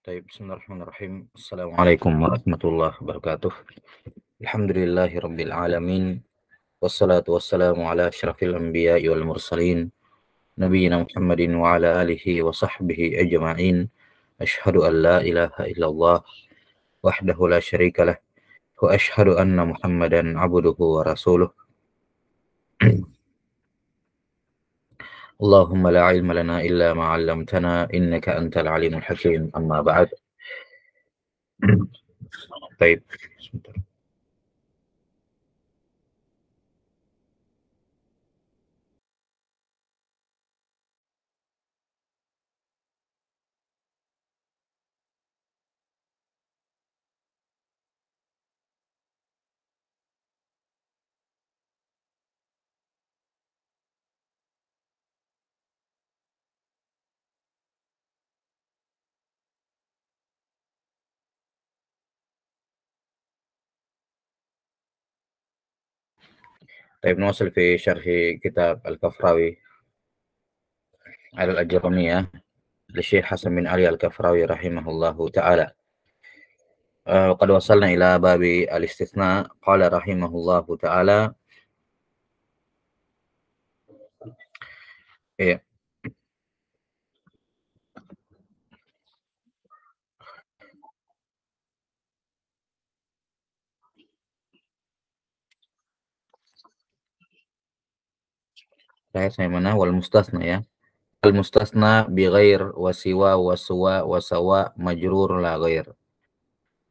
Baik, bismillahirrahmanirrahim. Assalamualaikum warahmatullahi wabarakatuh. Alhamdulillahi rabbil alamin. Wassalatu wassalamu ala asyrafil anbiya'i wal mursalin. Nabiyyina Muhammadin wa ala alihi wa sahbihi ajma'in. Ashhadu an la ilaha illallah wahdahu la syarika lah. Wa ashhadu anna Muhammadan abduhu wa rasuluh. Allahumma la ilma lana illa ma 'allamtana innaka antal alimul hakim. Amma ba'd. Baik. Sebentar. طيب نواصل في شرح كتاب الكفراوي على الأجرمية للشيخ حسن بن علي الكفراوي رحمه الله تعالى. وقد وصلنا إلى باب الاستثناء. قال رحمه الله تعالى إيه. saya mana wal mustasna ya. Al mustasna bi ghair wa siwa wa suwa wa sawa majrur la ghair.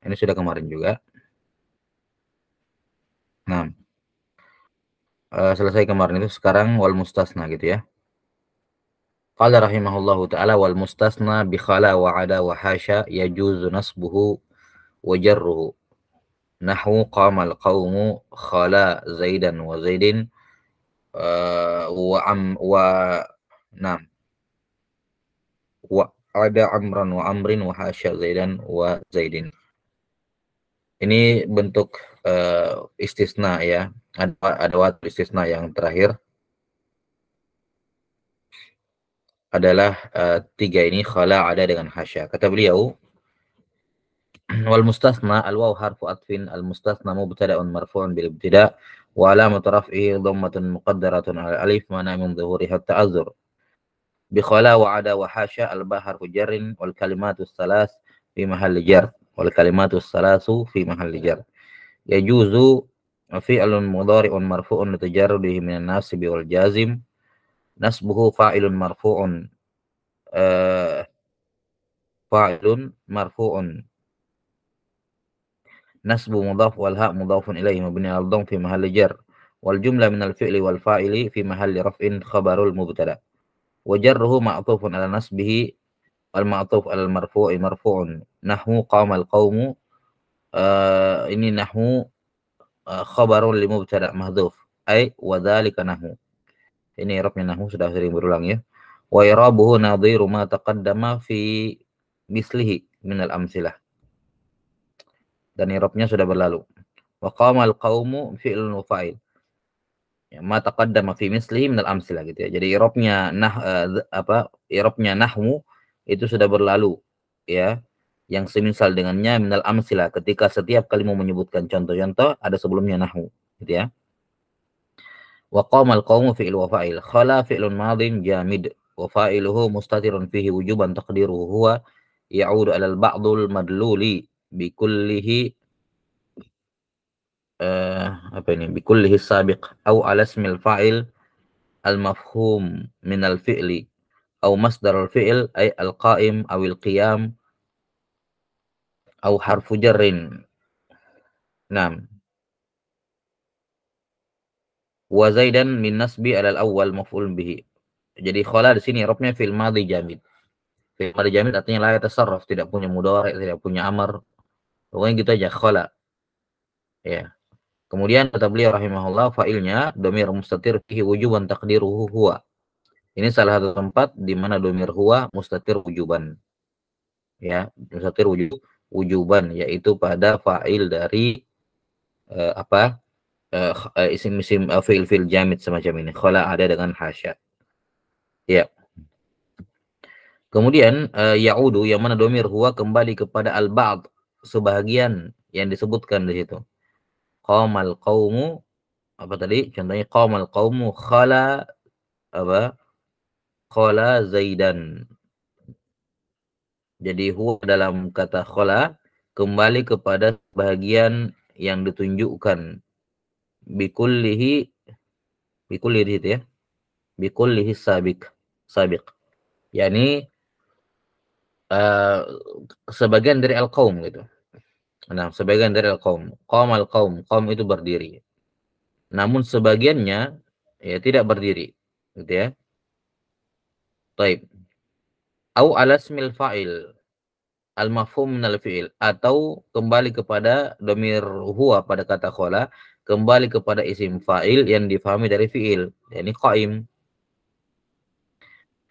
Ini sudah kemarin juga. Nah, selesai kemarin itu, sekarang wal mustasna gitu ya. Qala rahimahullahu ta'ala wal mustasna bi khala wa ada wa hasya yajuzu nasbuhu wa jarruhu. Nahwu qamal qawmu khala zaidan wa zaidin wa ada amran wa amrin wa hasya zaidan wa zaidin. Ini bentuk istisna ya. Ada waktu istisna yang terakhir adalah tiga ini, khala, ada dengan hasya. Kata beliau, wal mustasna al waw harfu atfin, al mustasna mubtada'un marfu'un bil ibtida' wa alamatu raf'ihi dhammatun muqaddaratun ala alif mana min dhuhuriha ta'azzur. Bi khala wa ada wa hasya al ba harfu jarrin wal kalimatu salas fi mahalli jar wal kalimatu salasu fi mahalli jar. Yajuzu fi'lun mudhari'un marfu'un litajarrudihi minan nasibi wal jazim. Nasbuhu fa'ilun marfu'un nasbu mudhaf wal ha mudhafun ilaihi mabni al dhamm fi mahalli jar wal jumlah min al fi'li wal fa'ili fi mahalli raf'in khabarul mubtada wa jarruhu ma'tufun ala nasbihi wal ma'tuf ala al marfu'i marfu'un. Nahwu qamal qaumu, ini nahwu khabarun li mubtada mahdhuf ay wa dzalika nahwu. Ini i'rabnya nahwu sudah sering berulang ya. Wa i'rabuhu nadhiru ma taqaddama fi mislihi min al amsilah. Dan i'rabnya sudah berlalu. Wa qamal qaumu fi'lun wa fa'il. Ya, ma taqaddama fi mislihi min al amsilah gitu ya. Jadi i'rabnya i'rabnya nahwu itu sudah berlalu ya. Yang semisal dengannya min al amsilah, ketika setiap kali mau menyebutkan contoh-contoh ada sebelumnya nahwu gitu ya. Wa qamal qaumu fi'il wa fa'il. Khala fi'lun madin jamid wa fa'iluhu mustatirun fihi wujuban taqdiruhu huwa ya'udu 'alal ba'dul madluli bi kullihi bikullihi sabiq au 'ala ismil fa'il al mafhum min al fi'li au masdar al fi'il ay al qa'im aw al qiyam au harfu jarrin. Naam. Wa zaidan min nasbi 'ala al awwal maf'ul bihi. Jadi khala di sini i'rabnya fi'il madhi jamid. Fi'il madhi jamid artinya la yatasarraf, tidak punya mudhari', tidak punya amar. Pokoknya gitu aja, khala. Ya. Kemudian kata beliau rahimahullah, fa'ilnya dhamir mustatir fihi wujuban taqdiruhu huwa. Ini salah satu tempat di mana dhamir huwa mustatir wujuban. Ya, mustatir wujuban, yaitu pada fa'il dari isim-isim fi'il jamid semacam ini. Khala ada dengan hasya. Ya. Kemudian ya'udu, yang mana domir huwa kembali kepada al-ba'd, sebahagian yang disebutkan di situ. Qamal qaumu, apa tadi? Contohnya qamal qaumu khala, apa? Khala Zaidan. Jadi huwa dalam kata khala kembali kepada bahagian yang ditunjukkan. Bikullihi, bikullihi itu ya. Bikullihi sabiq. Yani sebagian dari al-qaum gitu. Nah, sebagian dari al-qaum. Qamal qaum, qaum itu berdiri. Namun sebagiannya ya tidak berdiri, gitu ya. Baik. Au ala ismil fa'il al-mafhum minal fi'il, atau kembali kepada domir huwa pada kata khala, kembali kepada isim fa'il yang difahami dari fi'il, yakni qaim,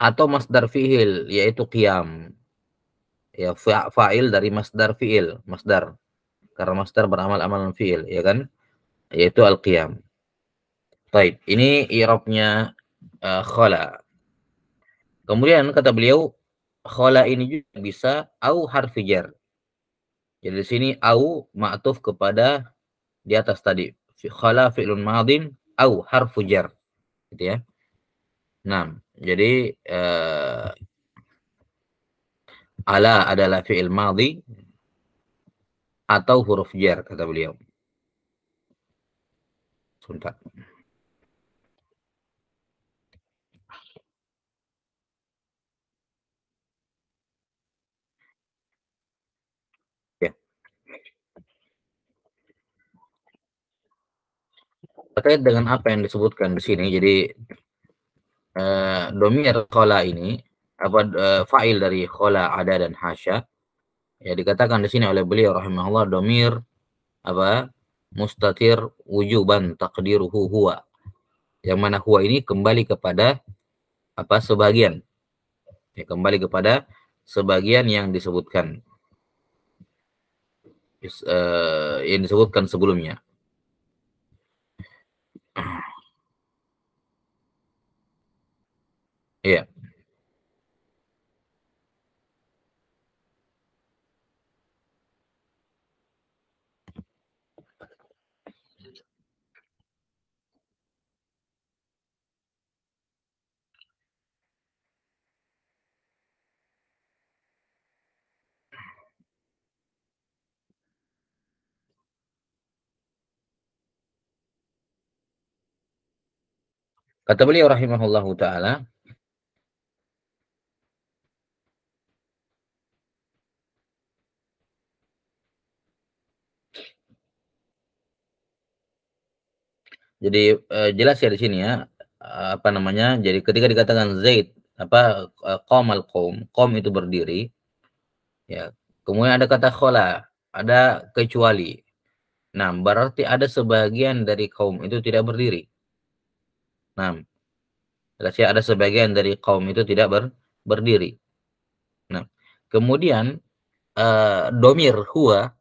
atau masdar fi'il yaitu qiyam. Ya, fa'il dari masdar fi'il, masdar. Karena masdar beramal amalan fi'il, ya kan? Yaitu al-qiyam. Baik, ini i'rabnya khala. Kemudian kata beliau, khala ini juga bisa au harfi jar. Jadi di sini au ma'tuf kepada di atas tadi. Khala fi'lun madin au harfu jar. Gitu ya. Nah, jadi ala adalah fi'il madhi atau huruf jar kata beliau. Sebentar. Ya. Terkait dengan apa yang disebutkan di sini, jadi domir khala ini apa fa'il dari khala, ada dan hasya, ya dikatakan di sini oleh beliau rahimahullah domir apa mustatir wujuban taqdiruhu huwa, yang mana huwa ini kembali kepada apa sebagian, ya kembali kepada sebagian yang disebutkan yang disebutkan sebelumnya. Iya. Kata beliau rahimahullahu taala, jadi jelas ya di sini ya, apa namanya? Jadi ketika dikatakan Zaid apa qamal qaum itu berdiri, ya. Kemudian ada kata khala, ada kecuali. Nah, berarti ada sebagian dari kaum itu tidak berdiri. Nah, jelas ya ada sebagian dari kaum itu tidak berdiri. Nah, kemudian domir huwa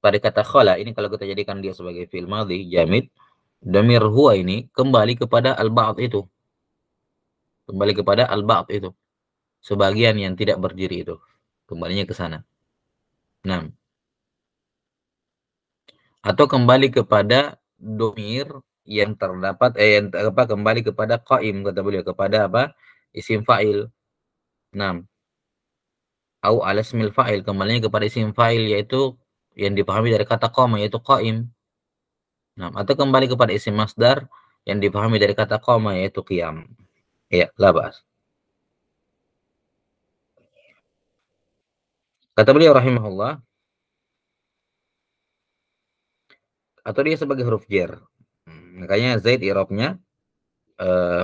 pada kata khala ini kalau kita jadikan dia sebagai fi'il madhi jamid, domir huwa ini kembali kepada al-ba'd itu. Kembali kepada al-ba'd itu. Sebagian yang tidak berdiri itu. Kembalinya ke sana. Nah, atau kembali kepada domir yang terdapat yang apa kembali kepada qaim kata beliau, kepada apa? Isim fa'il. Nah, au ala ismil fa'il, kembalinya kepada isim fa'il yaitu yang dipahami dari kata qama yaitu qaim. Nah, atau kembali kepada isim masdar yang dipahami dari kata qama yaitu qiyam. Ya, labas. Kata beliau rahimahullah, atau dia sebagai huruf jar. Makanya Zaid i'rabnya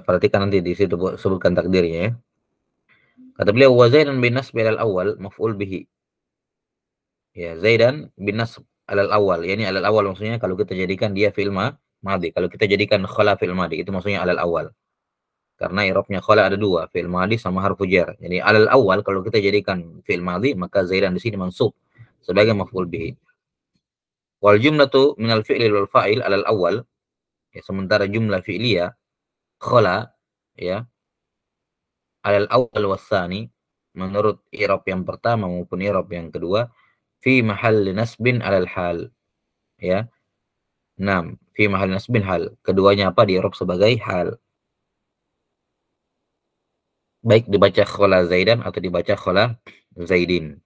perhatikan nanti di situ sebutkan takdirnya ya. Kata beliau wa Zaidan bin nasb al awal maf'ul bihi. Ya, Zaidan bin nasb al awal, yakni al awal maksudnya kalau kita jadikan dia fi'il madhi. Kalau kita jadikan khala fi'il madhi itu maksudnya al awal. Karena i'rabnya khala ada dua, fi'il madhi sama harfu jar. Jadi al awal kalau kita jadikan fi'il madhi maka Zaidan di sini mansub sebagai maf'ul bihi. Wal jumlatu minal fi'li wal fa'il al awal, ya, sementara jumlah fi'liyah khala ya alal awal wasani menurut i'rab yang pertama maupun i'rab yang kedua, fi mahalli nasbin alal hal, ya. 6, fi mahalli nasbin hal. Keduanya apa? Di i'rab sebagai hal. Baik dibaca khola zaidan atau dibaca khola zaidin.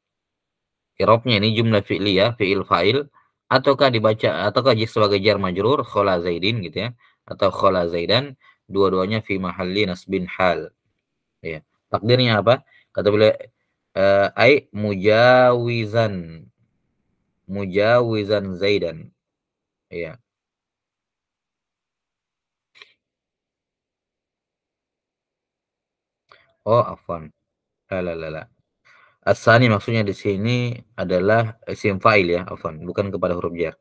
I'rabnya ini jumlah fi'liyah, fi'il fa'il, ataukah dibaca ataukah sebagai jar majrur khola zaidin gitu ya, atau khola zaidan, dua-duanya fi mahalli nasbin hal. Ya. Takdirnya apa? Kata beliau ai mujawizan zaidan. Ya. Oh, afwan. La la la. As-sani maksudnya di sini adalah isim fa'il ya, afwan, bukan kepada huruf jar.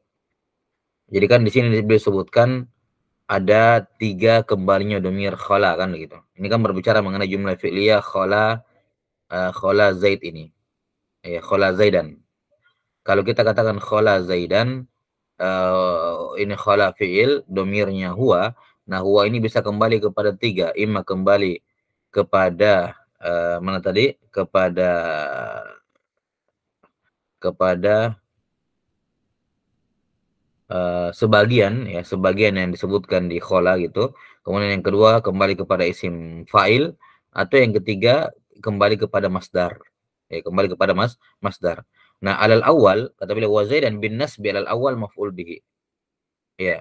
Jadi kan di sini disebutkan ada 3 kembalinya domir khala kan gitu. Ini kan berbicara mengenai jumlah fi'liyah khala, khala zaid ini. Ya, khala zaidan. Kalau kita katakan khala zaidan, ini khala fi'il, domirnya huwa. Nah, huwa ini bisa kembali kepada 3, imma kembali kepada mana tadi? Kepada sebagian ya, sebagian yang disebutkan di khola gitu. Kemudian yang kedua kembali kepada isim fa'il, atau yang ketiga kembali kepada masdar. Ya, kembali kepada masdar. Nah, alal awal kata beliau wa zaidan bin nasbi alal awal maf'ul bihi. Ya.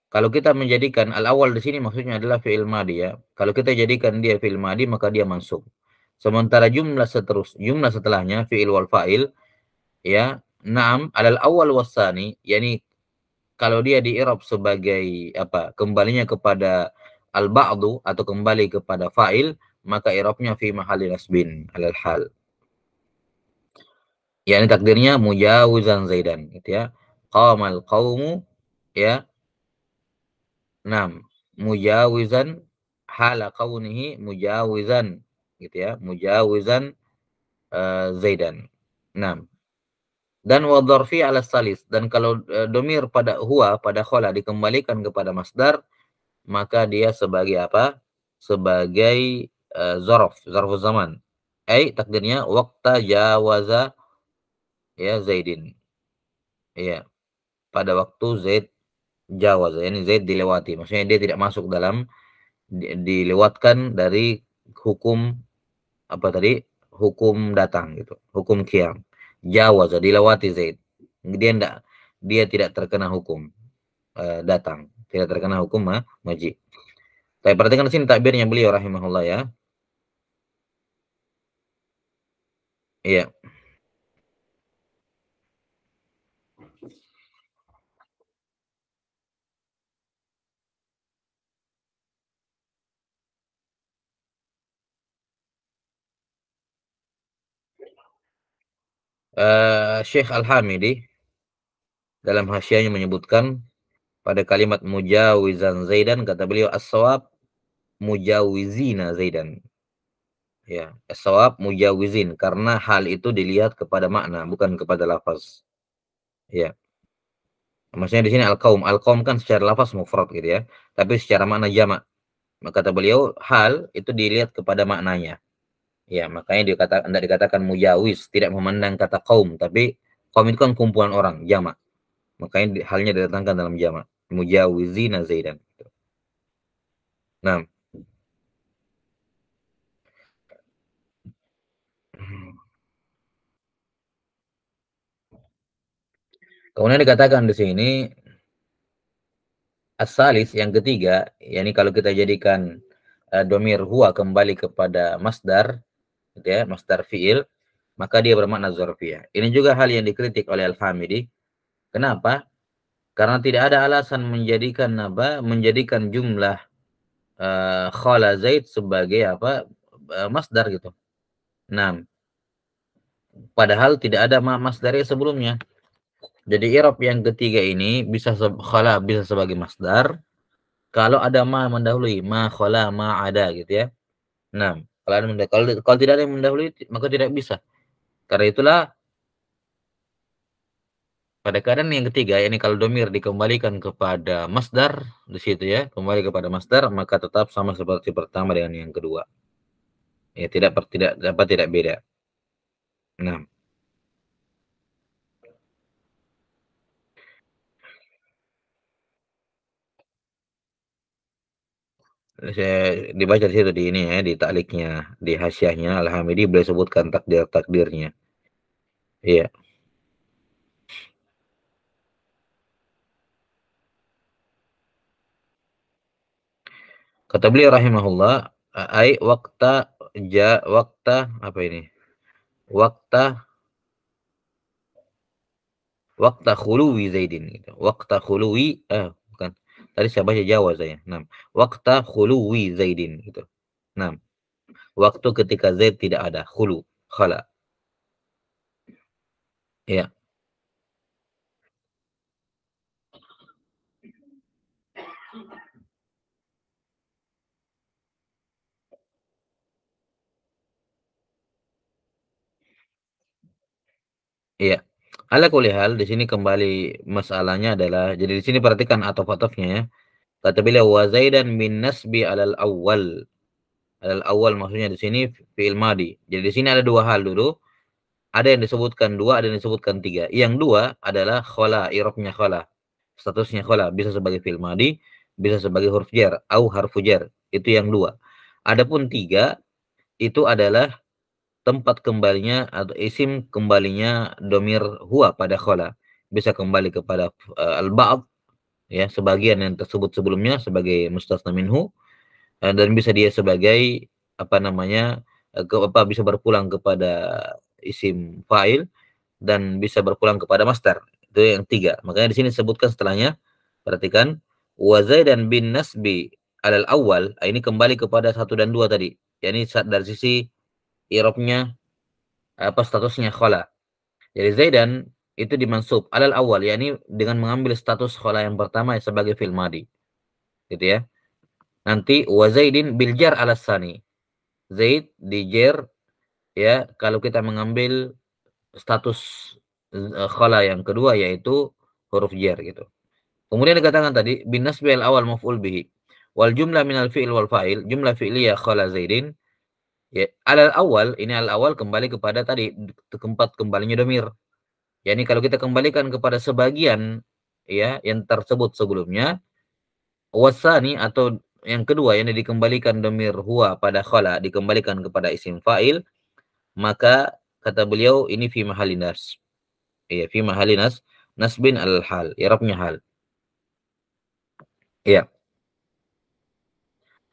Kalau kita menjadikan al awal di sini maksudnya adalah fi'il madhi ya. Kalau kita jadikan dia fi'il madhi maka dia mansub. Sementara jumlah setelahnya fi'il wal fa'il ya, na'am alal awal wasani, yani kalau dia di i'rab sebagai apa? Kembalinya kepada al-ba'du atau kembali kepada fa'il, maka i'rabnya fi mahalli nasbin alal hal. Ya, ini takdirnya mujawizan zaidan gitu ya. Qamal qaumu ya. Nam mujawizan hala kaunihi mujawizan gitu ya. Mujawizan zaidan. Nam. Dan wa dzarfi ala salis, dan kalau domir pada huwa pada khala dikembalikan kepada masdar, maka dia sebagai apa? Sebagai zarfuz zaman. Takdirnya waqta jawaza ya Zaidin. Ya, pada waktu Zaid jawaza, ini Zaid dilewati. Maksudnya dia tidak masuk dalam dilewatkan dari hukum apa tadi? Hukum datang gitu, hukum qiyam. Jawaza dilewati Zaid. Dia tidak terkena hukum datang, tidak terkena hukum maji. Tapi perhatikan di sini takbirnya beliau rahimahullah ya. Iya. Syekh Al-Hamidi dalam hasyiahnya menyebutkan pada kalimat mujawizan zaidan, kata beliau as-shawab mujawizina zaidan. Ya, as-shawab mujawizin, karena hal itu dilihat kepada makna bukan kepada lafaz. Ya. Maksudnya di sini al-qaum kan secara lafaz mufrad gitu ya, tapi secara makna jamak. Maka kata beliau hal itu dilihat kepada maknanya. Ya, makanya hendak dikatakan mujawiz, tidak memandang kata kaum, tapi kaum itu kan kumpulan orang, jamak. Makanya halnya didatangkan dalam jamak. Mujawizina zaidan. Nah, kemudian dikatakan di sini as-salis yang ketiga, yakni kalau kita jadikan domir huwa kembali kepada masdar, gitu ya, masdar fiil, maka dia bermakna zarfiyah. Ini juga hal yang dikritik oleh Al-Hamidi. Kenapa? Karena tidak ada alasan menjadikan jumlah khala Zaid sebagai apa? Masdar gitu. Nah, padahal tidak ada masdarnya sebelumnya. Jadi i'rab yang ketiga ini bisa khala bisa sebagai masdar kalau ada ma mendahului, ma khala ma ada gitu ya. Nah, kalau tidak ada yang mendahului maka tidak bisa. Karena itulah Pada keadaan yang ketiga, ini kalau domir dikembalikan kepada masdar di situ ya, kembali kepada masdar, maka tetap sama seperti pertama dengan yang kedua. Ya, tidak beda. Nah, saya dibaca di situ di ini ya, di takliknya, di hasyiahnya Al-Hamidi boleh sebutkan takdirnya. Iya. Kata beliau rahimahullah, ai wakta apa ini? Wakta wakta khuluwi Zaidin gitu. Wakta khuluwi bukan. Tadi saya baca Jawa saya. Nah, wakta khuluwi Zaidin gitu. Nah, waktu ketika Zaid tidak ada, khulu, khala. Ya. Iya. Ala kulli hal di sini kembali masalahnya adalah jadi di sini perhatikan ataf-atafnya ya. Kata beliau wa Zaidan min nasbi alal awwal. Alal awwal maksudnya di sini fi'il madi. Jadi di sini ada dua hal dulu. Ada yang disebutkan dua, ada yang disebutkan tiga. Yang dua adalah khola, irobnya khola. Statusnya khola, bisa sebagai fi'il madi, bisa sebagai huruf jar, au harfu jar. Itu yang dua. Adapun tiga, itu adalah tempat kembalinya atau isim kembalinya domir huwa pada khola. Bisa kembali kepada al-ba'd, ya, sebagian yang tersebut sebelumnya sebagai mustasna minhu, dan bisa dia sebagai apa namanya, bisa berpulang kepada isim fa'il dan bisa berpulang kepada masdar. Itu yang tiga. Makanya di sini disebutkan setelahnya, perhatikan, wa Zaidan bin nasbi alal awal, ini kembali kepada satu dan dua tadi. Yani dari sisi i'rabnya apa statusnya khala. Jadi Zaidan itu dimansub alal awal, yakni dengan mengambil status khala yang pertama sebagai fil madi. Gitu ya. Nanti wa Zaidin bil jar ala sani. Zaid di jar ya kalau kita mengambil status khala yang kedua yaitu huruf jar gitu. Kemudian dikatakan tadi bin nasbi al awal maf'ul bihi. Wal jumlah minal fi'il wal fa'il, jumlah fi'liyah khala Zaidin. Ya, alal awal, ini al awal kembali kepada tadi tempat kembalinya domir. Yani kalau kita kembalikan kepada sebagian ya yang tersebut sebelumnya, wasani atau yang kedua yang dikembalikan domir huwa pada khala dikembalikan kepada isim fa'il, maka kata beliau ini fi mahalinas. Iya, fi mahalinas nasbin al hal, i'rabnya hal. Iya.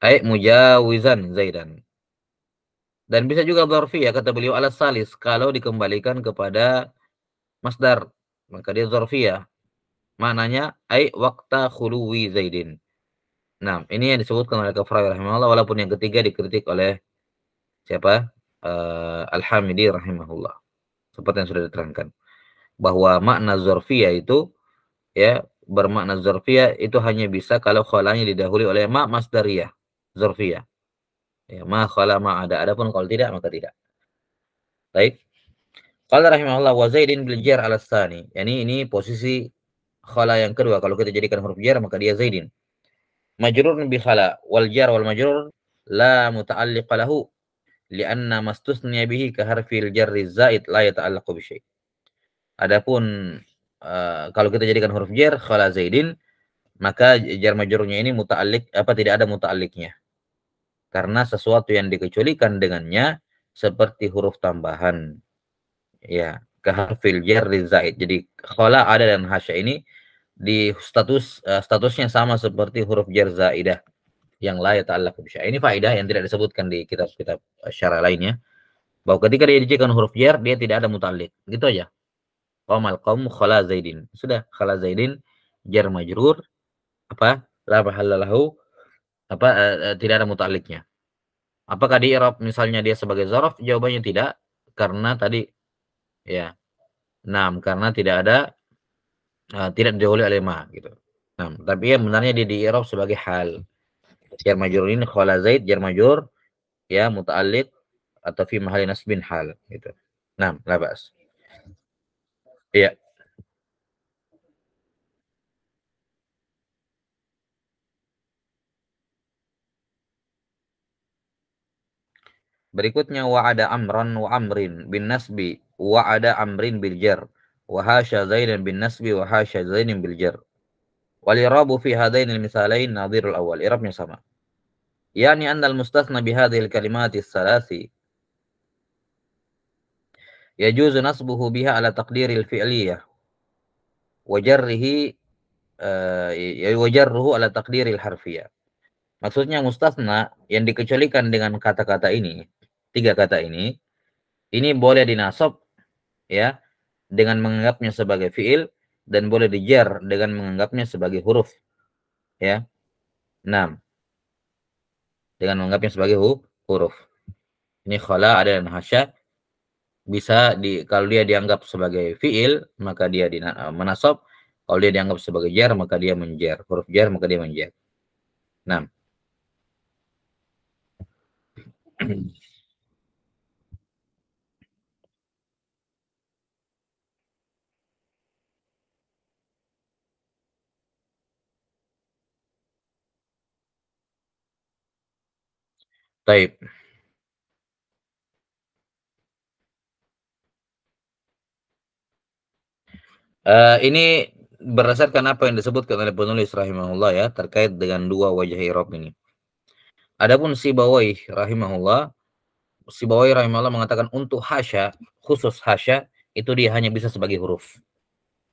Ai mujawizan Zaidan. Dan bisa juga dzarfiyah kata beliau ala salis kalau dikembalikan kepada masdar, maka dia dzarfiyah. Maknanya ai waqta khuluwi Zaidin. Nah, ini yang disebutkan oleh Kafrawi rahimahullah walaupun yang ketiga dikritik oleh siapa? Al-Hamidi rahimahullah. Seperti yang sudah diterangkan bahwa makna dzarfiyah itu ya bermakna dzarfiyah itu hanya bisa kalau khalanya didahului oleh ma masdariyah dzarfiyah. Ya, ma khala ma ada. Adapun kalau tidak maka tidak. Baik. Qala rahimahullah wa Zaidin bil jar ala tsani. Yani ini posisi khala yang kedua. Kalau kita jadikan huruf jar maka dia Zaidin. Majrurun bi khala wal jar wal majrur la muta'alliq lahu li'anna mastusniya bihi ka harfil jarri zaid la yata'allaqu bi syai'. Adapun kalau kita jadikan huruf jar khala Zaidin maka jar majrurnya ini muta'alliq apa tidak ada muta'alliqnya. Karena sesuatu yang dikecualikan dengannya seperti huruf tambahan. Ya, ke harfil jarri zaid. Jadi khala ada dan hasya ini di statusnya sama seperti huruf jar zaidah yang la yata'allaqu bi syai'. Ini faedah yang tidak disebutkan di kitab-kitab syara lainnya. Bahwa ketika dia dijadikan huruf jar dia tidak ada muta'alliq. Gitu aja. Qamal qaum khala zaidin. Sudah khala zaidin jar majrur apa? La mahalla lahu apa tidak ada muta'alliqnya. Apakah di i'rab misalnya dia sebagai zaraf? Jawabannya tidak karena tadi ya. Nah, karena tidak didahului oleh ma gitu. Nah, tapi ya benarnya dia di i'rab sebagai hal. Jar majrur ini khala zaid jar majrur ya muta'alliq atau fi mahalli nasbin hal gitu. Nah, la ba'as. Iya. Berikutnya wa'ada amran wa amrin bin nasbi wa'ada amrin bil jar wa hasya zaidan bin nasbi wa hasya zaidin bil jar. Wal i'rabu fi hadain al misalain nadhirul awal. I'rabnya sama. Yani anna al mustathna bi hadhihi al kalimati thalathi yajuzu nasbuhu biha ala taqdiril fi'liyah wa jarrihi wa jarruhu ala taqdiril harfiyah. Maksudnya mustasna yang dikecualikan dengan kata-kata ini, tiga kata ini boleh dinasab ya dengan menganggapnya sebagai fiil dan boleh dijar dengan menganggapnya sebagai huruf ya. 6. Dengan menganggapnya sebagai huruf. Ini khala ada dan hasya bisa kalau dia dianggap sebagai fiil maka dia menasab, kalau dia dianggap sebagai jar maka dia menjar, huruf jar maka dia menjar. 6. Baik. Ini berdasarkan apa yang disebutkan oleh penulis rahimahullah ya terkait dengan dua wajah i'rab ini. Adapun Sibawai rahimahullah mengatakan untuk hasya, khusus hasya itu dia hanya bisa sebagai huruf.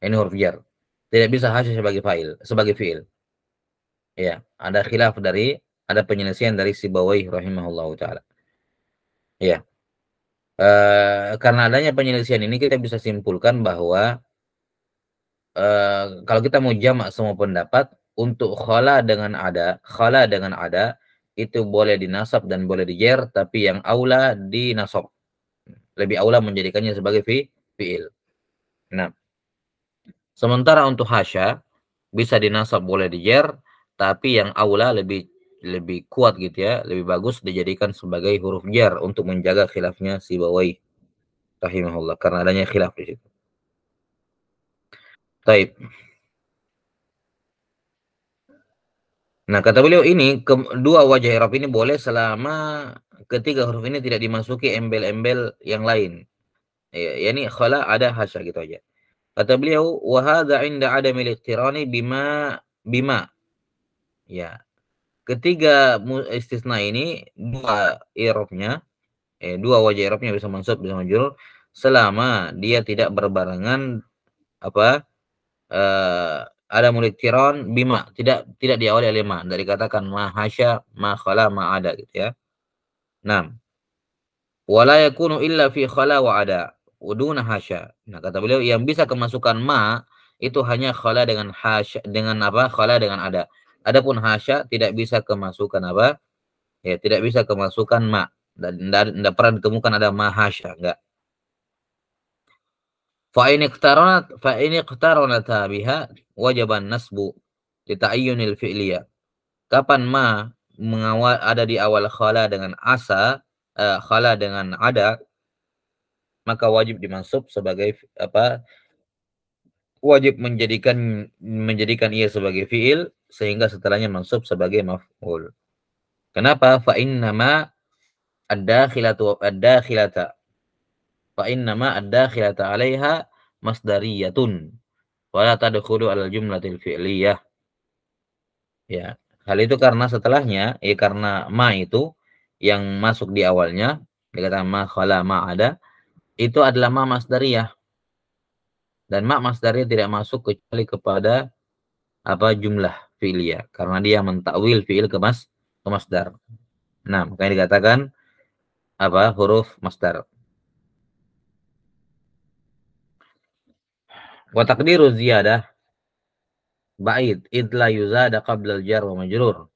Ini huruf jar. Tidak bisa hasya sebagai fiil. Ya, ada penyelesaian dari Sibawai rahimahullah taala. Ya. Karena adanya penyelesaian ini kita bisa simpulkan bahwa kalau kita mau jamak semua pendapat untuk khala dengan ada itu boleh dinasab dan boleh dijer, tapi yang aula dinasab. Lebih aula menjadikannya sebagai fiil. Nah, sementara untuk hasya bisa dinasab boleh dijer, tapi yang aula lebih lebih kuat gitu ya, lebih bagus dijadikan sebagai huruf jar untuk menjaga khilafnya Sibawai rahimahullah karena adanya khilaf di situ. Baik. Nah, kata beliau ini dua wajah i'rab ini boleh selama ketiga huruf ini tidak dimasuki embel-embel yang lain. Ya, yani khala ada hasya gitu aja. Kata beliau wa hadza 'inda 'adamil iqtirani bima. Ya, ketiga istisna ini dua wajah i'rabnya bisa mansub bisa majrur selama dia tidak berbarengan apa ada murid kiron bima tidak diawali oleh ma dari katakan ma hasya ma khala ma ada gitu ya. 6. Wala yakunu illa fi khala wa ada uduna hasya. Nah, kata beliau yang bisa kemasukan ma itu hanya khala dengan hasya dengan apa? Khala dengan ada. Adapun hasya tidak bisa kemasukan apa? Ya, tidak bisa kemasukan ma. Dan tidak pernah ditemukan ada ma hasya, enggak. Fa in iqtaranata biha wajaban nasbu li ta'ayyunil fi'liyah. Kapan ma mengawal ada di awal khala dengan khala dengan ada, maka wajib dimansub sebagai apa? Wajib menjadikan ia sebagai fiil sehingga setelahnya mansub sebagai maf'ul. Kenapa? Ad-dakhilata fa innama ad-dakhilata 'alaiha masdariyatun wala tadkhulu 'alal jumlatil fi'liyah. Ya, hal itu karena setelahnya, karena ma itu yang masuk di awalnya, dikatakan ma khala ma ada, itu adalah ma masdariyah. Dan ma masdariyah tidak masuk kecuali kepada apa jumlah fi'liyah karena dia mentakwil fi'il ke masdar. Nah, makanya dikatakan apa huruf masdar. Wa taqdiru ziyadah ba'id id la yuzada qabla al-jar wa majrur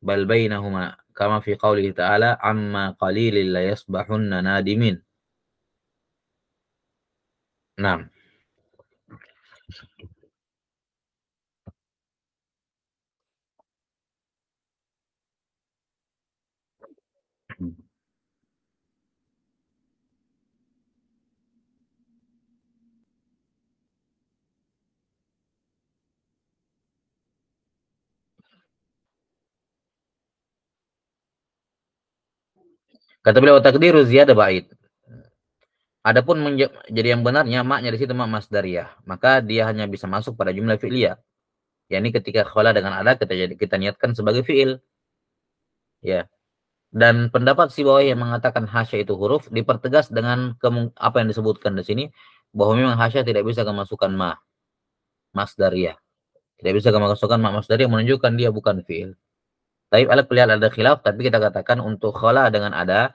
bal bainahuma kama fi qoulihi ta'ala amma qalilin la yasbahunna nadimin. Nah, Kata beliau takdiru ziyadah ba'id. Adapun jadi yang benarnya maknya di situ mak masdariyah, maka dia hanya bisa masuk pada jumlah fi'liyah. Yani ketika khala dengan ada kita niatkan sebagai fi'il. Ya. Dan pendapat si bawah yang mengatakan hasya itu huruf dipertegas dengan apa yang disebutkan di sini, bahwa memang hasya tidak bisa kemasukan masdariyah. Tidak bisa kemasukan ma masdariyah, menunjukkan dia bukan fi'il. Tapi ala kulli ada khilaf, tapi kita katakan untuk khala dengan ada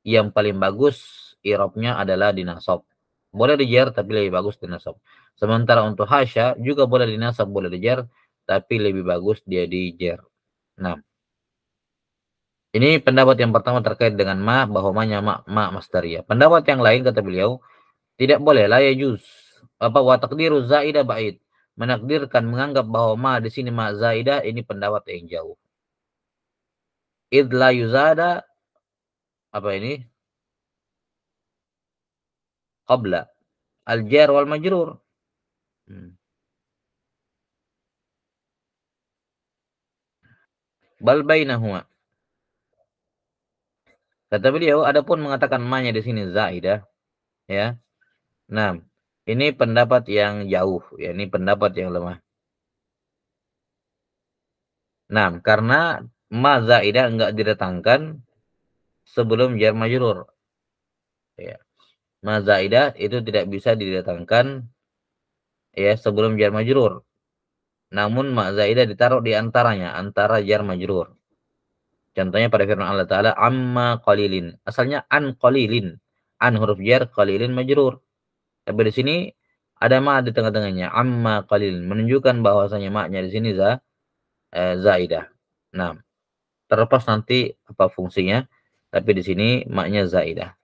yang paling bagus i'rabnya adalah dinasab. Boleh dijar tapi lebih bagus dinasab. Sementara untuk hasya juga boleh dinasab, boleh dijar tapi lebih bagus dia dijar. Nah, ini pendapat yang pertama terkait dengan bahwa ma masdariyah. Pendapat yang lain kata beliau, tidak boleh, la yajuz. Wa taqdiru zaidah ba'id. Menakdirkan menganggap bahwa di sini ma zaidah, ini pendapat yang jauh. Id la yuzada ini? Qabla al-jar wal majrur. Bal bainahuma. Kata beliau, adapun mengatakan ma-nya di sini zaidah, ya. Nah, ini pendapat yang jauh, ya, ini pendapat yang lemah. Nah, karena ma zaidah enggak didatangkan sebelum jar majrur. Ya. Ma zaidah itu tidak bisa didatangkan ya sebelum jar majrur. Namun ma zaidah ditaruh di antaranya, antara jar majrur. Contohnya pada firman Allah Ta'ala, amma qalilin. Asalnya an qalilin. An huruf jar, qalilin majrur. Tapi di sini ada ma di tengah-tengahnya, amma qalilin. Menunjukkan bahwasanya ma-nya di sini zaidah. Nah, terlepas nanti apa fungsinya, tapi di sini ma-nya zaidah.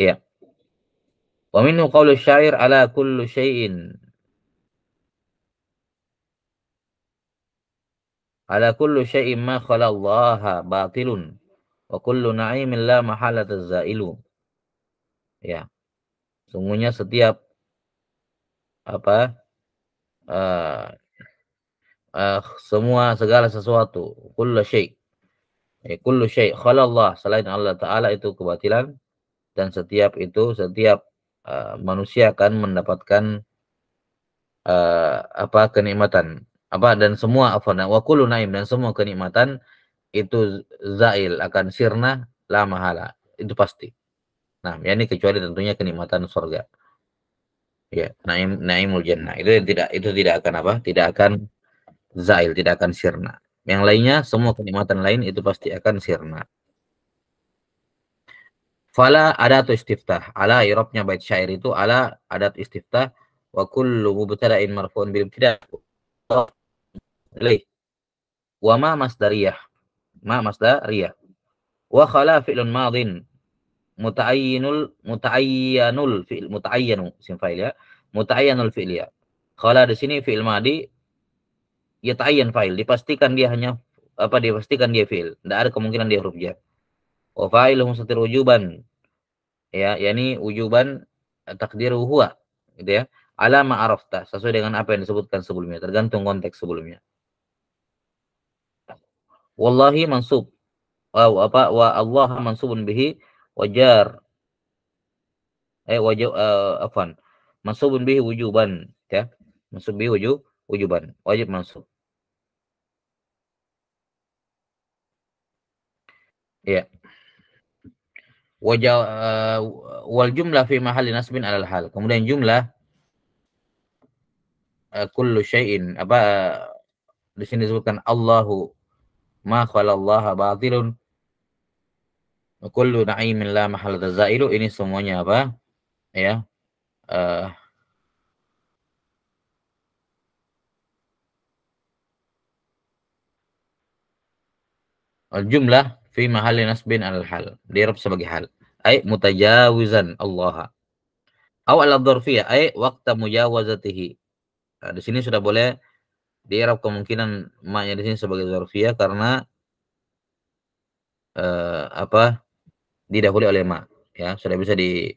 Ya. Wa minhu qaulu syair ala kullu syai'in. Ala kullu syai'in ma khalallaha batilun. Wa kullu na'imin la mahalata zailu. Ya. Sungguhnya setiap uh, semua segala sesuatu, kullu syai'. Kullu syai' khalallah, selain Allah Ta'ala itu kebatilan, dan setiap manusia akan mendapatkan kenikmatan dan semua wa kullu naim, dan semua kenikmatan itu zail, akan sirna, la mahala, itu pasti. Nah, ini kecuali tentunya kenikmatan surga. Ya, naimul jannah. Itu tidak akan tidak akan zail, tidak akan sirna. Yang lainnya, semua kenikmatan lain itu pasti akan sirna. Fala adatu istiftah. Ala i'rabnya bait syair itu ala adat istiftah, wa kullu mubtada'in marfu'un bil ibtida'. Wa ma masdariyah. Ma masdariyah. Wa khala fi'lun madin muta'ayyanul fi'l, muta'ayyanu isim fa'il ya. Muta'ayyanul fi'l ya. Khala di sini fi'il madi yata'ayyan fa'il, dipastikan dia fi'il. Tidak ada kemungkinan dia huruf jar. Wa fa'iluhu mustatir wujuban. Ya, yakni wujuban takdiru huwa, gitu ya. Ala ma arafta, sesuai dengan apa yang disebutkan sebelumnya, tergantung konteks sebelumnya. Wallahi mansub. Wa Allah mansubun bihi wajar. Afwan. Mansubun bihi wujuban, ya. Mansub bihi wujuban, wajib mansub. Ya. Wal jumlah fi mahalli nasbin alal hal. Kemudian jumlah kullu syai'in di sini disebutkan Allahu ma khalallaha batilun wa kullu na'imin la mahalata zailu, ini semuanya ya jumlah fi mahalli nasbin alal hal, di'rab sebagai hal, ay mutajawizan Allah, aw ala dzarfiyah ay waqta mujawazatihi. Nah, di sini sudah boleh di'rab kemungkinan maknya di sini sebagai dzarfiyah karena didahului oleh ma, ya, sudah bisa di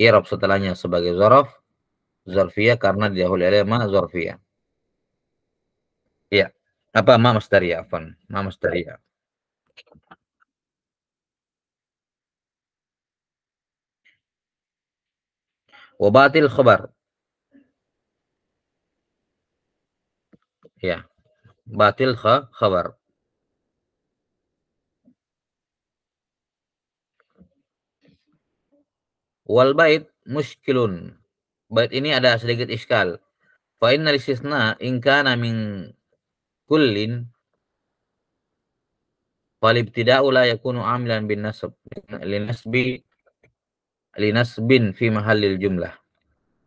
i'rab setelahnya sebagai zarfiyah karena didahului oleh ma zarfiyah. Ya. Ma masdariyah, afwan. Ma masdariyah. Wa batil khabar. Ya, batil khabar. Wal bait muskilun. Bait ini ada sedikit iskal. Fa innal istisna in kana min kullin fal ibtida'u la yakunu amilan bin nasab linasbin fi mahallil jumlah.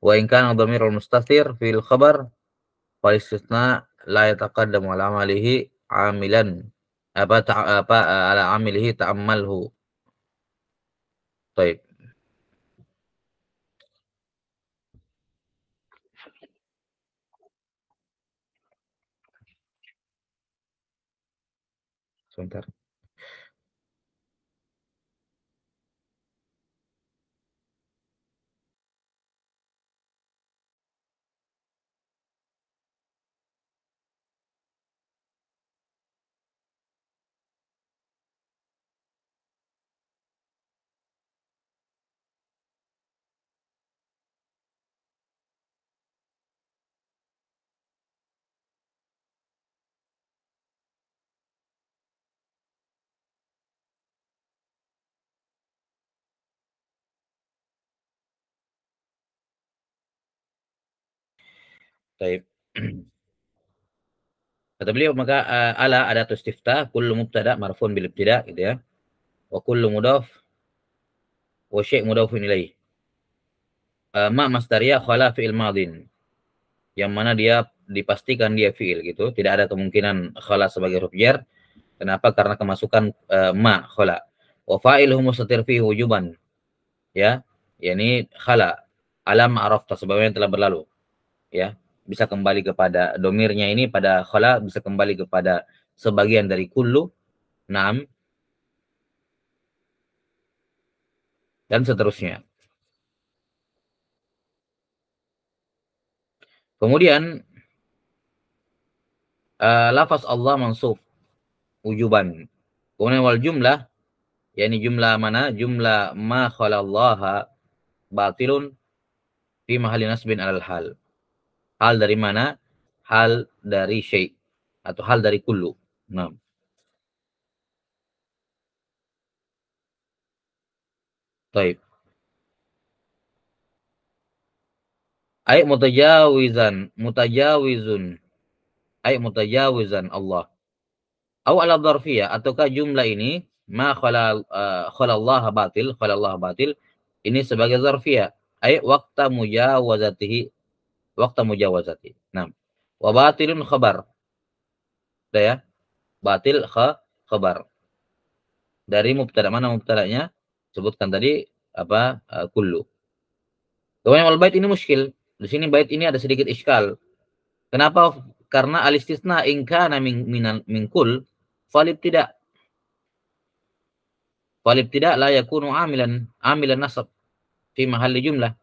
Wa in kana dhamirul mustatir fil khabar fal istisna la yataqaddamu ala amalihi amilan ala amilihi ta'ammalhu. Baik. Sebentar. Baik. Kata beliau maka ala adatus istiftah kullu mubtada marfun bil ibtida gitu ya. Wa kullu mudhaf wa syai' mudhafun ilaih. Ma masdariyah khala fi'il madin. Yang mana dia dipastikan dia fi'il gitu, tidak ada kemungkinan khala sebagai huruf jar. Kenapa? Karena kemasukan ma khala. Wa fa'iluhu mustatir fihi wujuban. Ya. Yani khala alam arafta sebagaimana yang telah berlalu. Ya. Bisa kembali kepada domirnya ini pada khala, bisa kembali kepada sebagian dari kullu, naam, dan seterusnya. Kemudian lafaz Allah mansub wujuban. Kemudian wal jumlah, yakni jumlah mana? Jumlah ma khalallaha batilun fi mahalli nasbin alal hal. Hal dari mana? Hal dari syai' atau hal dari kullu. Nah, baik. Ay mutajawizun. Ay mutajawizan Allah. Aw ala dzarfiyah ataukah jumlah ini ma khalallaha batil ini sebagai dzarfiyah. Ay waqta mujawazati. Nah, wa batilun khabar. Udah ya? Batil khabar. Dari mubtada, mana mubtadanya? Sebutkan tadi apa? Kullu. Kemudian wal bait ini muskil. Di sini bait ini ada sedikit iskal. Kenapa? Karena al istisna in kana min kull falib tidak. Falib tidak la yakunu amilan nasab fi mahalli jumlah.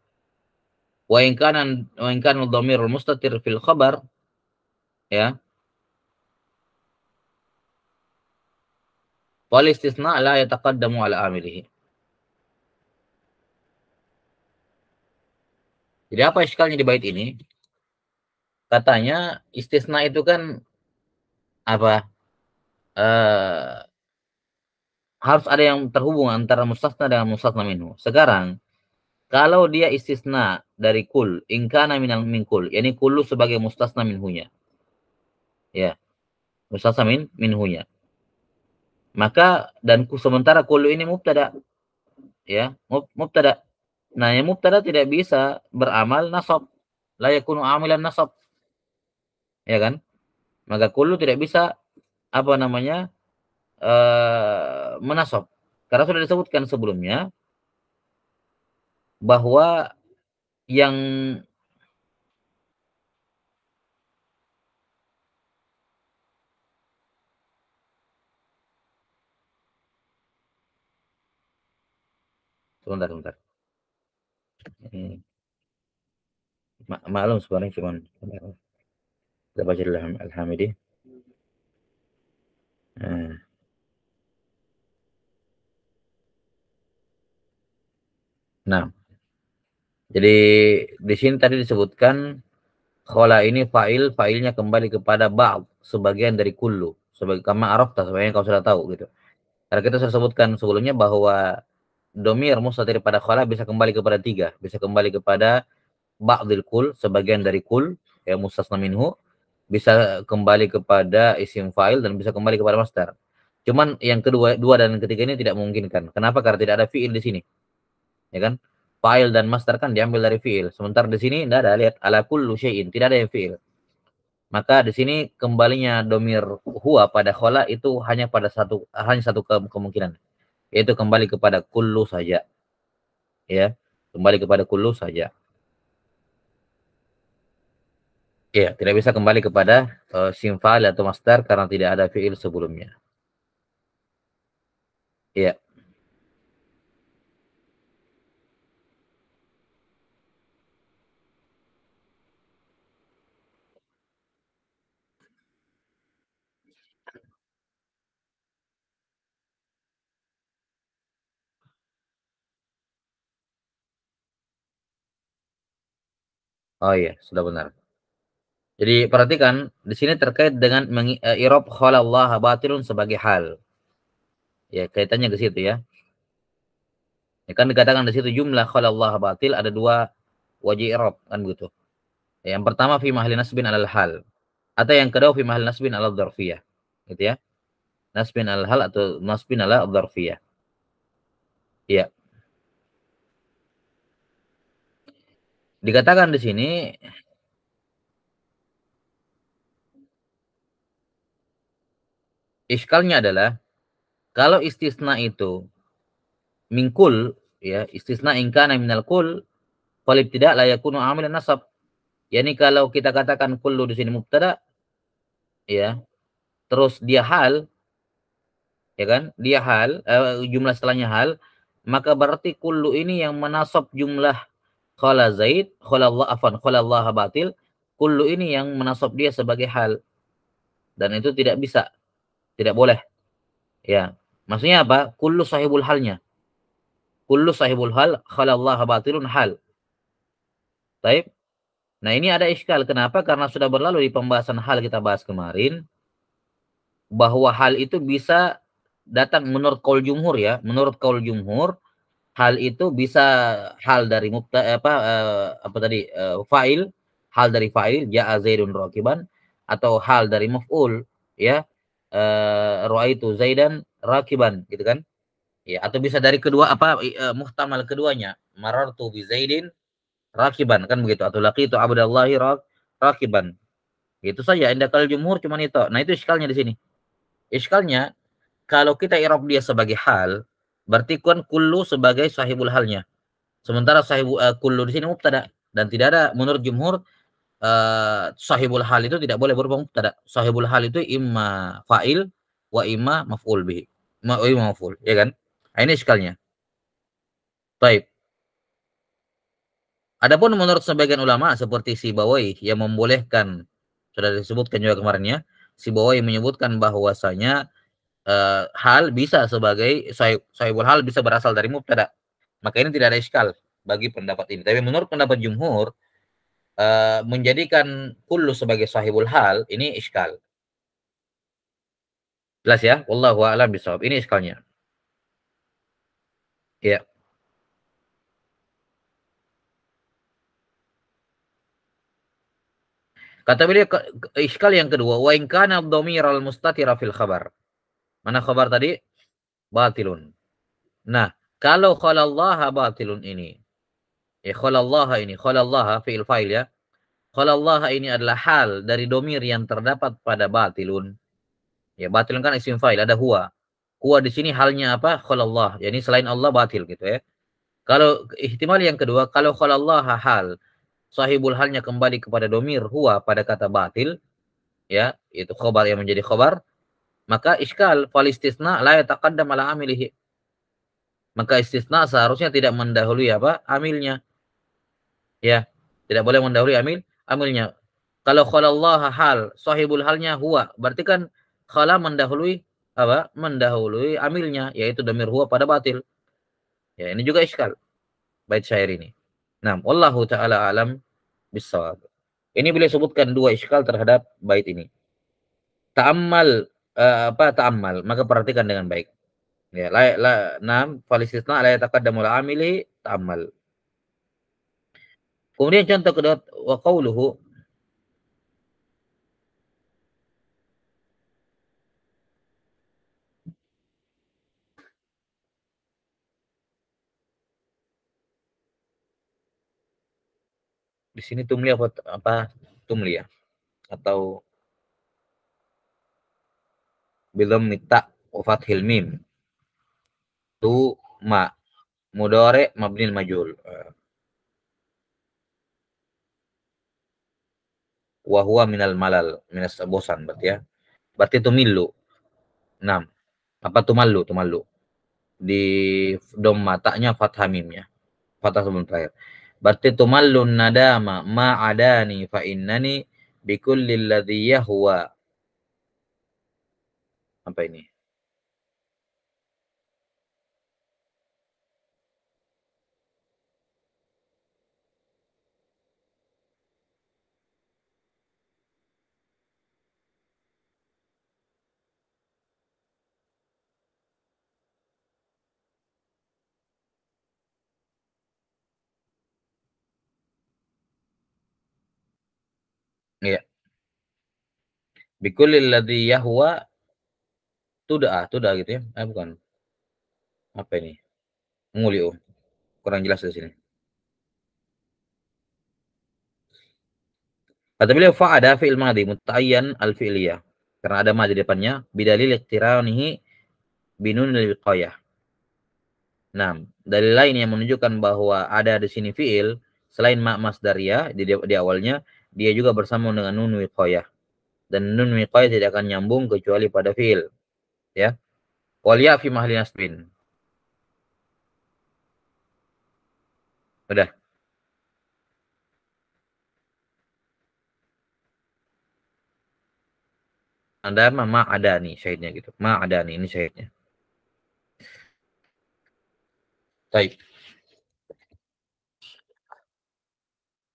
Wa in kana dhamirul mustatir fil khabar ya. Wal istisna la yataqaddamu ala amilihi. Jadi apa iskalnya di bait ini? Katanya istisna itu kan apa? Harus ada yang terhubung antara mustasna dengan mustasna minhu. Sekarang kalau dia istisna dari kul, in kana minal min kul, yakni kullu sebagai mustasna minhunya. Ya, mustasna minhunya. Maka dan sementara kullu ini mubtada, ya, mubtada. Nah, yang mubtada tidak bisa beramal nasab. La yakunu amilan nasab. Ya kan? Maka kullu tidak bisa apa namanya? Menasab. Karena sudah disebutkan sebelumnya bahwa yang sebentar. Ini maklum sebenarnya cuman kita baca dulu Al-Hamidi. Nah, Jadi di sini tadi disebutkan khala ini fa'ilnya kembali kepada ba'd, sebagian dari kullu. Sebagai kama arafta, sebenarnya kau sudah tahu gitu. Karena kita sudah sebutkan sebelumnya bahwa domir mustatir pada khala bisa kembali kepada tiga, bisa kembali kepada ba'dil kul, sebagian dari kul, ya mustasna minhu, bisa kembali kepada isim fa'il dan bisa kembali kepada masdar. Cuman yang kedua, dua dan ketiga ini tidak memungkinkan. Kenapa? Karena tidak ada fi'il di sini. Ya kan? Fa'il dan masdar kan diambil dari fi'il. Sementara di sini tidak ada, lihat ala kullu syai'in, tidak ada yang fi'il. Maka di sini kembalinya domir huwa pada khala itu hanya satu kemungkinan, yaitu kembali kepada kullu saja. Ya, kembali kepada kullu saja. Ya, tidak bisa kembali kepada sim fa'il atau masdar karena tidak ada fi'il sebelumnya. Ya. Oh iya, sudah benar. Jadi perhatikan di sini terkait dengan i'rab khalallaha batilun sebagai hal. Ya, kaitannya ke situ ya. Ya kan dikatakan di situ jumlah khalallaha batil ada dua wajih i'rab kan begitu. Ya, yang pertama fi mahli nasbin alal hal. Atau yang kedua fi mahli nasbin alal dzarfiyah. Gitu ya. Nasbin alal hal atau nasbin ala dzarfiyah. Iya. Dikatakan di sini iskalnya adalah kalau istisna itu mingkul, ya istisna in kana minal kul fal ibtida la yakunu amilan nasab. Yani kalau kita katakan kullu di sini mubtada, ya terus dia hal, ya kan, dia hal, jumlah setelahnya hal, maka berarti kullu ini yang menasab jumlah khala zaid, khala Allah afan, khala Allah batil, kullu ini yang menasab dia sebagai hal, dan itu tidak bisa, tidak boleh, ya. Maksudnya apa? Kullu sahibul halnya, kullu sahibul hal khala Allah batilun hal. Baik. Nah, ini ada iskal. Kenapa? Karena sudah berlalu di pembahasan hal kita bahas kemarin bahwa hal itu bisa datang menurut kaul jumhur ya. Menurut kaul jumhur, hal itu bisa hal dari apa tadi? Fa'il, hal dari fa'il ja'a Zaidun rakiban, atau hal dari maf'ul ya. Ra'aitu Zaidan rakiban gitu kan? Ya, atau bisa dari kedua muhtamal keduanya. Marartu bi Zaidin rakiban kan begitu, atau laqitu abdallahi rakiban. Itu saja indakal jumhur cuman itu. Nah, itu iskalnya di sini. Iskalnya kalau kita i'rab dia sebagai hal, berarti kan kullu sebagai sahibul halnya. Sementara kullu di sini mubtada, dan tidak ada menurut jumhur sahibul hal itu tidak boleh berupa mubtada. Sahibul hal itu imma fa'il wa imma maf'ul bihi. Imma maf'ul, ya kan? Nah, ini iskalnya. Baik. Adapun menurut sebagian ulama seperti Sibawai yang membolehkan, sudah disebutkan juga kemarin ya, Sibawai menyebutkan bahwasanya hal bisa sebagai sahibul hal bisa berasal dari mubtada. Maka ini tidak ada iskal bagi pendapat ini. Tapi menurut pendapat jumhur, menjadikan kullu sebagai sahibul hal ini iskal. Jelas ya? Wallahu a'lam bishawab. Ini iskalnya. Ya. Kata beliau iskal yang kedua, wa in kana dhamir al mustatira fil khabar. Mana khabar tadi? Batilun. Nah, kalau khalallaha batilun ini, ya khalallaha ini, khalallaha fi'il fa'il ya. Khalallaha ini adalah hal dari domir yang terdapat pada batilun. Ya, batilun kan isim fa'il, ada huwa. Huwa di sini halnya apa? Khalallah. Yani selain Allah batil gitu ya. Kalau ihtimal yang kedua, kalau khalallaha hal, sahibul halnya kembali kepada domir huwa pada kata batil, ya, itu khobar yang menjadi khobar, maka iskal fal istisna la yataqaddam ala amilihi. Maka istisna seharusnya tidak mendahului apa? Amilnya. Ya, tidak boleh mendahului amilnya. Kalau khalallaha hal, sahibul halnya huwa, berarti kan khala mendahului apa? Mendahului amilnya, yaitu dhamir huwa pada batil. Ya, ini juga iskal bait syair ini. Nah, wallahu taala alam bissawab. Ini beliau sebutkan dua iskal terhadap bait ini. Ta'ammal ta'ammal, maka perhatikan dengan baik. Ya, fal istisna la yataqaddamu al-amili ta'ammal. Kemudian contoh kedua wa qauluhu, di sini tumli apa tumli ya, atau bilam mita wa fathil mim. Tu ma mudhari mabni majul. Wa huwa minal malal, minas bosan berarti ya. Berarti tumillu. 6. Apa tumallu? Tumallu. Di dom matanya fathah mimnya. Fathah sebelum terakhir. Berarti tumallun nadama ma adani fa innani bikulli alladhi yahwa. Apa ini? Iya. Bikulli alladhi yahwa tuda gitu ya. Bukan. Apa ini? Nguliu. Kurang jelas di sini. Kata beliau fa'ada fi'il madhi muta'ayyan al-fi'liyah. Karena ada ma di depannya bidalil iqtiranihi binun al-wiqayah. Nah, dalil lain yang menunjukkan bahwa ada di sini fi'il selain ma masdariyah di awalnya, dia juga bersama dengan nun wiqayah. Dan nun wiqayah tidak akan nyambung kecuali pada fi'il, ya. Wal ya fi mahli nasbin. Udah. Anda ma ada nih syahidnya gitu. Ma ada nih ini syahidnya. Baik.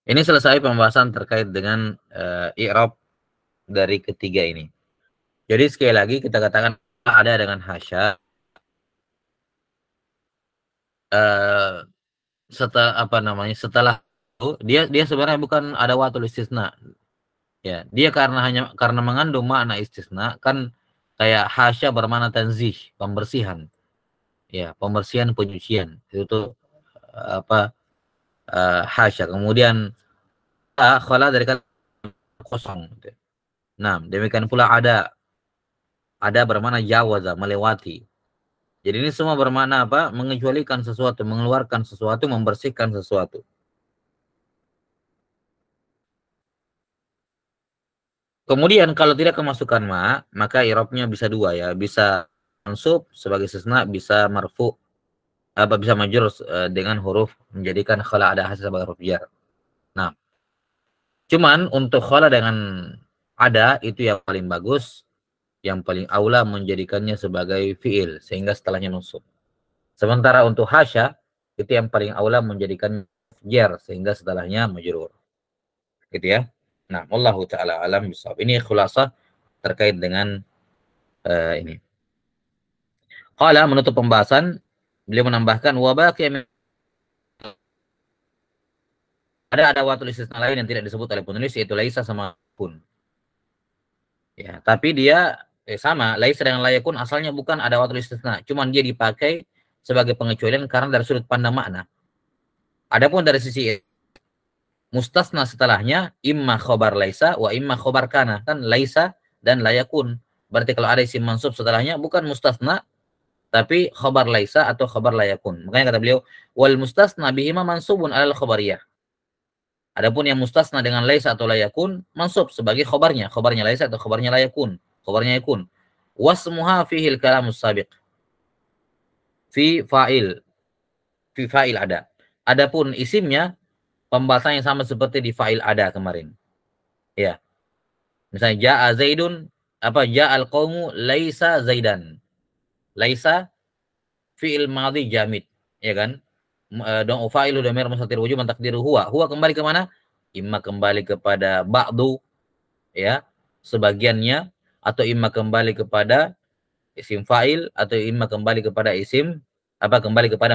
Ini selesai pembahasan terkait dengan i'rab dari ketiga ini. Jadi sekali lagi kita katakan ada dengan hasya. Setelah apa namanya? Setelah itu dia sebenarnya bukan ada watul istisna. Ya, dia karena mengandung makna istisna kan kayak hasya bermakna tanzih, pembersihan. Ya, pembersihan penyucian. Itu tuh apa hasya. Kemudian khala dari kata kosong. Nah, demikian pula ada bermakna jawaza, melewati. Jadi ini semua bermakna apa? Mengecualikan sesuatu, mengeluarkan sesuatu, membersihkan sesuatu. Kemudian kalau tidak kemasukan ma, maka i'rabnya bisa dua ya, bisa mansub sebagai istisna, bisa marfu, bisa majrur dengan huruf menjadikan khala ada hasil sebagai huruf jar. Nah, cuman untuk khala dengan ada itu yang paling bagus, yang paling aula menjadikannya sebagai fiil sehingga setelahnya mansub. Sementara untuk hasya itu yang paling aula menjadikan jar sehingga setelahnya majrur. Gitu ya. Nah, wallahu taala alam bisawab. Ini khulasah terkait dengan ini. Qala menutup pembahasan, beliau menambahkan ada watul istisna lain yang tidak disebut oleh penulis yaitu laisa sama pun. Ya, tapi dia sama, laisa dengan layakun asalnya bukan ada watul istisna, cuman dia dipakai sebagai pengecualian karena dari sudut pandang makna. Adapun dari sisi mustasna setelahnya imma khobar laisa wa imma khobar kana, kan laisa dan layakun. Berarti kalau ada isim mansub setelahnya bukan mustasna tapi khobar laisa atau khobar layakun. Makanya kata beliau wal mustasna bihima mansubun alal khobariyah. Adapun yang mustasna dengan laisa atau layakun mansub sebagai khobarnya laisa atau khobarnya layakun, khobarnya yakun. Wasmuha fihil kalamus sabiq. Fi fa'il, fi fa'il ada. Adapun isimnya pembahasannya sama seperti di fa'il ada kemarin. Ya. Misalnya ja'a Zaidun, ja'al qaumu laisa Zaidan. Laisa fi'il madhi jamid, ya kan? dong fa'ilu dhamir mustatir wujuban takdiru huwa. Huwa kembali ke mana? Imma kembali kepada ba'du, ya, sebagiannya, atau imma kembali kepada isim fa'il, atau imma kembali kepada isim kembali kepada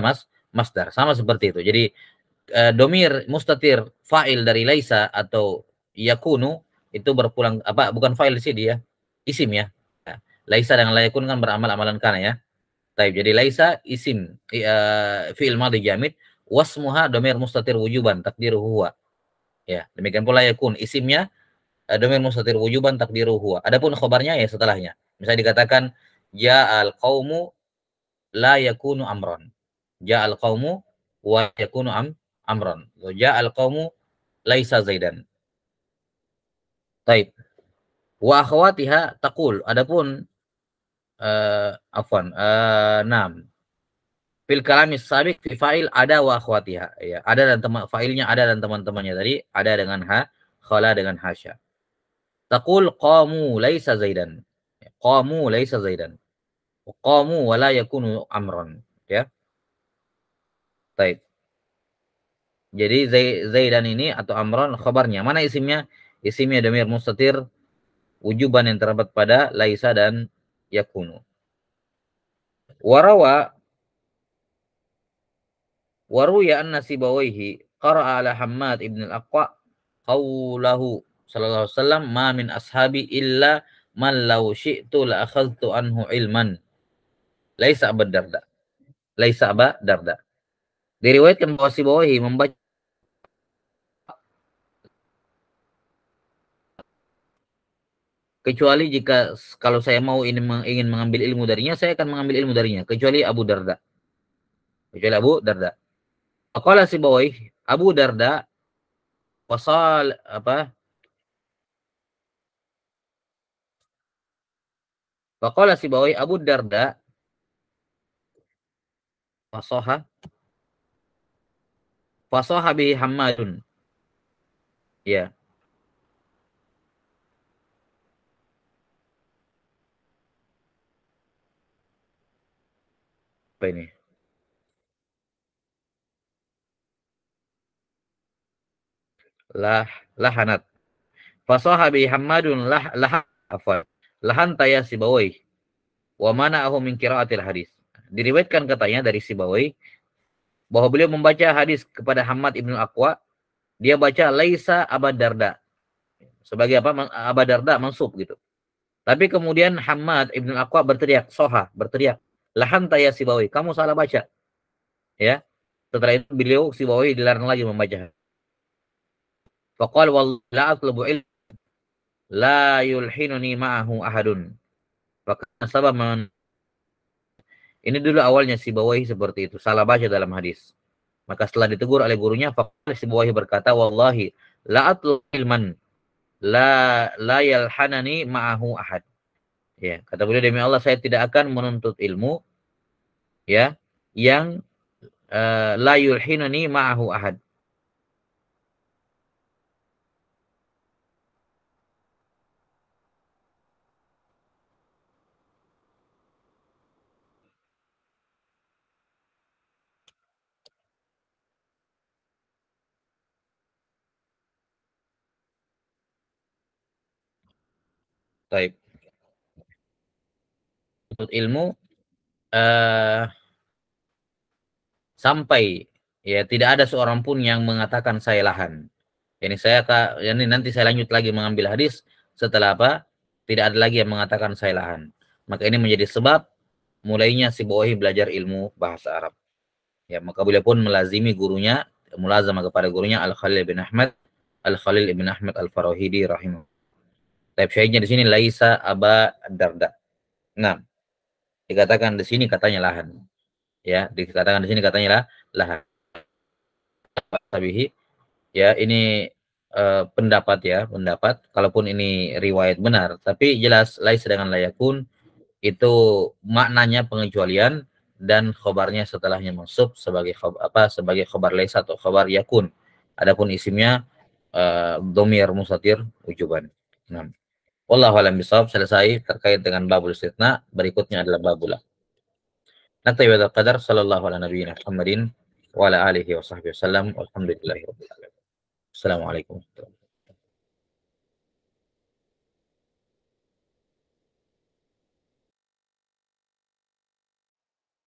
masdar. Sama seperti itu. Jadi domir mustatir fa'il dari laisa atau yakunu itu berpulang bukan fa'il sih dia isim ya. Laisa dengan la yakun kan beramal amalan kana ya. Taib. Jadi laisa isim fi'il madhi jamid, wasmuha domir mustatir wujuban takdiru huwa. Ya, demikian pula yakun isimnya domir mustatir wujuban takdiru huwa. Adapun khobarnya ya setelahnya. Misalnya dikatakan ja'al qaumu la yakunu amron. Ja'al qaumu wa yakunu amron. Ja'al qaumu laisa zaidan. Taib. Wa akhwatiha taqul. Adapun nam. Fil kalamis sabiq fi fa'il ada wa akhwatiha. Ya, ada dan teman fa'ilnya ada dan teman-temannya tadi ada dengan khala dengan hasya. Taqul qamu laisa zaidan. Qamu laisa zaidan. Qamu wa la yakunu amran. Ya. Taib. Jadi zaidan ini atau amran khabarnya. Mana isimnya? Isimnya dhamir mustatir wujuban yang terdapat pada laisa dan yakunu. Waruya anna Sibawaihi qara'a ala Hammad ibn al-Aqwa qawlahu sallallahu alaihi wasallam ma min ashabi illa man law syi'tu la akhadtu anhu ilman laisa Abu Darda. Laisa Abu Darda. Diriwayatkan bahwa Sibawaihi membaca kecuali jika kalau saya mau ingin mengambil ilmu darinya, saya akan mengambil ilmu darinya kecuali Abu Darda. Kecuali Abu Darda. Qala Sibawaihi Abu Darda wasal Faqala Sibawaihi Abu Darda fasoha bihi Hammadun. Ya. Apa ini? Lahanat. Fasoha bihi Hammadun lahan taya Sibawaihi wa mana'ahu min qiraatil hadis. Diriwayatkan katanya dari Sibawaihi bahwa beliau membaca hadis kepada Hammad ibn Aqwa, dia baca laisa Aba Darda. Sebagai Aba Darda mansub gitu. Tapi kemudian Hammad ibn Aqwa berteriak, lahan taya Sibawaihi, kamu salah baca. Ya. Setelah itu beliau Sibawaihi dilarang lagi membaca. Faqal wallahi la atlubu ilm la yulhinuni ma'ahu ahadun. Ini dulu awalnya Sibawaihi seperti itu, salah baca dalam hadis. Maka setelah ditegur oleh gurunya, faqala Sibawaihi berkata, wallahi la atlubu ilman la yalhanani ma'ahu ahad. Ya, kata beliau demi Allah saya tidak akan menuntut ilmu ya yang la yulhinani ma'ahu ahad. Taib. Menuntut ilmu sampai ya tidak ada seorang pun yang mengatakan saya lahan. Ini nanti saya lanjut lagi mengambil hadis setelah tidak ada lagi yang mengatakan saya lahan. Maka ini menjadi sebab mulainya Sibawaihi belajar ilmu bahasa Arab. Ya, maka beliau pun melazimi gurunya, mulazamah kepada gurunya Al-Khalil bin Ahmad Al-Farahidi rahimahullah. Tapi syahidnya di sini laisa Aba Darda. Nah, dikatakan di sini katanya lahan. Ya, dikatakan di sini katanya lahan. Tabihi. Ya, ini pendapat. Kalaupun ini riwayat benar, tapi jelas laisa dengan layakun itu maknanya pengecualian dan khobarnya setelahnya mansub sebagai khobar laisa atau khobar yakun. Adapun isimnya dhamir mustatir wujuban. Nah, wallahu a'lam bishawab. Selesai terkait dengan babul istitsna. Berikutnya adalah babul. Naktabi bihadzal qadar. Sallallahu ala nabiyyina Muhammadin wa ala alihi wa sahbihi wasallam. Walhamdulillahirabbil alamin. Assalamualaikum warahmatullahi wabarakatuh.